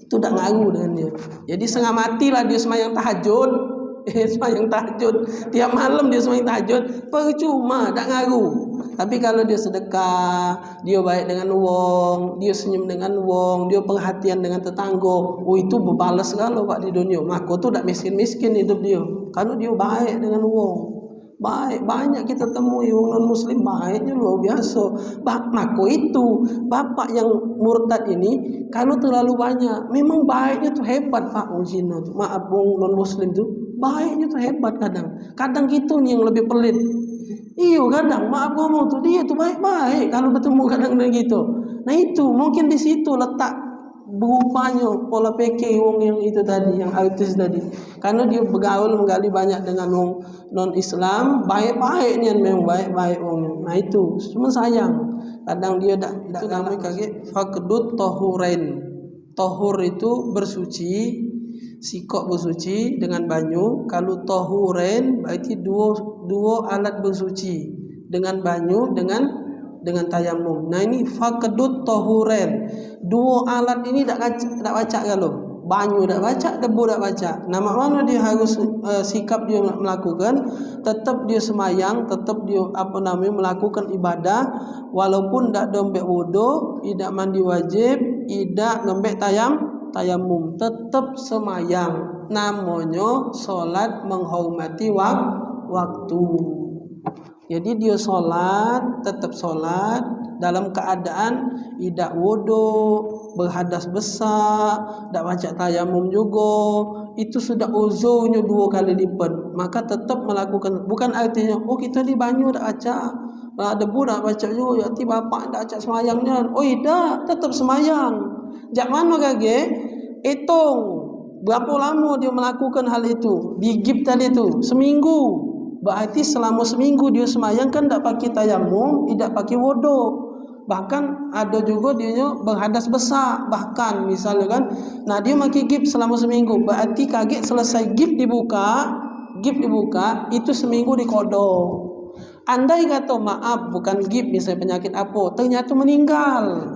Itu tak ngaruh dengan dia. Jadi setengah matilah dia semayang tahajud. Semayang tahajud. Tiap malam dia semayang tahajud. Percuma, tak ngaruh. Tapi kalau dia sedekah, dia baik dengan wong, dia senyum dengan wong, dia perhatian dengan tetangga, oh itu berbalas kalau Pak di dunia. Maka tu tak miskin-miskin hidup dia. Kalau dia baik dengan wong. Baik, banyak kita temui orang non-Muslim baiknya luar biasa. Maka itu bapak yang murtad ini kalau terlalu banyak, memang baiknya tuh hebat Pak Ujina tuh. Maaf wong non-Muslim tuh baiknya tuh hebat kadang. Kadang gitu nih yang lebih pelit. Iyo kadang maaf ngomong tuh dia tuh baik-baik kalau bertemu kadang gitu. Nah itu mungkin di situ letak berupanya pola pikir wong yang itu tadi, yang artis tadi. Karena dia bergaul menggali banyak dengan wong non-Islam, baik-baik ni memang baik-baik wong. Nah itu, cuma sayang kadang dia tak namanya kaget faqdut tahurain. Tahur itu bersuci, sikok bersuci dengan banyu. Kalau tahurain berarti dua alat bersuci dengan banyu dengan tayamum. Nah ini faqdut tahurain. Dua alat ini tak baca kalau banyu dak baca, debu dak baca. Nah, mak mana dia harus sikap dia melakukan, tetap dia semayang, tetap dia melakukan ibadah walaupun dak dombek wudu, idak mandi wajib, idak ngembek tayamum, tetap semayang. Namanya solat menghormati waktu. Jadi dia solat, tetap solat dalam keadaan idak wudu, berhadas besar, dak baca tayamum juga, itu sudah uzurnya 2 kali lipat. Maka tetap melakukan, bukan artinya kita di banyu dak baca, debu dak baca juga, ya ti bapak dak baca semayangnya. Tidak, tetap semayang. Jak mana kage? Hitung berapa lama dia melakukan hal itu. Digib tadi itu seminggu. Berarti selama seminggu dia semayang kan tak pakai tayamum, tidak pakai wudu. Bahkan ada juga dia berhadas besar. Bahkan misalnya kan, nah dia pakai gip selama seminggu. Berarti kaget selesai gip dibuka, itu seminggu dikodok. Andai kata maaf bukan gip misalnya penyakit apa, ternyata meninggal,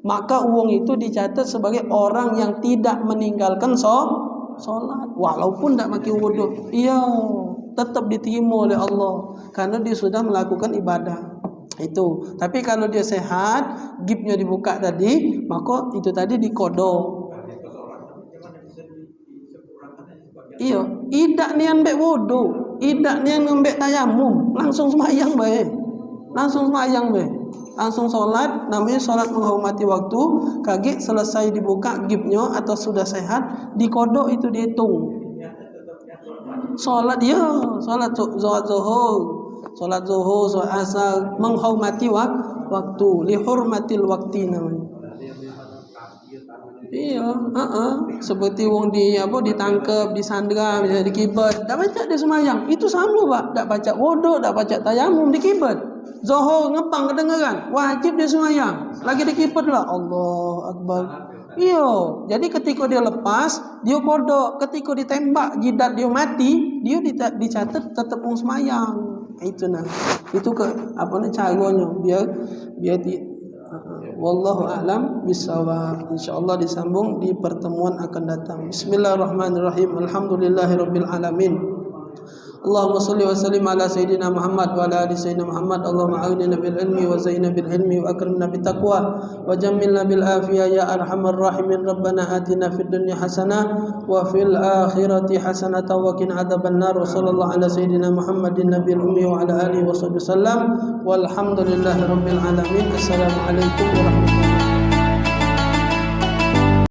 maka uang itu dicatat sebagai orang yang tidak meninggalkan sholat walaupun tidak pakai wudu. Iya, tetap diterima oleh Allah karena dia sudah melakukan ibadah itu. Tapi kalau dia sehat, gipnya dibuka tadi, maka itu tadi dikodok. Iya, idak nian mbek wudu, idak nian mbek tayamum, langsung semayang bae. Langsung sholat, namanya sholat menghormati waktu. Kaget selesai dibuka gipnya atau sudah sehat, dikodok itu dihitung. Sholat zuhur, sholat asar, menghormati waktu, lihurmatil waktu namanya. Iya, seperti wong ditangkap, disandra, misalnya dikibat, dak baca dia semayang, itu sama Pak, dak baca wudu, dak baca tayamum, dikibat. Zuhur ngepang kedengaran, wajib dia semayang, lagi dikibat lah, Allah Akbar. Iya, jadi ketika dia lepas, dia kodok, ketika ditembak jidat dia mati, dia dicatat tetap wong semayang. Itu caranya biar wallahu a'lam bishawab. Insyaallah disambung di pertemuan akan datang. Bismillahirrahmanirrahim. Alhamdulillahirabbil alamin. Allahumma shalli wa sallim ala sayyidina Muhammad wa ala ali sayyidina Muhammad. Allahumma a'inna bil ilmi wa zayyinna bil hilmi wa akrimna bit taqwa wa jammilna bil afiyah ya arhamar rahimin. Rabbana atina fid dunya hasanah wa fil akhirati hasanah wa qina adzabannar. Wa sallallahu ala sayyidina Muhammadin nabiyil ummi wa ala alihi wa sahbihi wasallam. Walhamdulillahirabbil alamin. Assalamualaikum warahmatullahi wabarakatuh.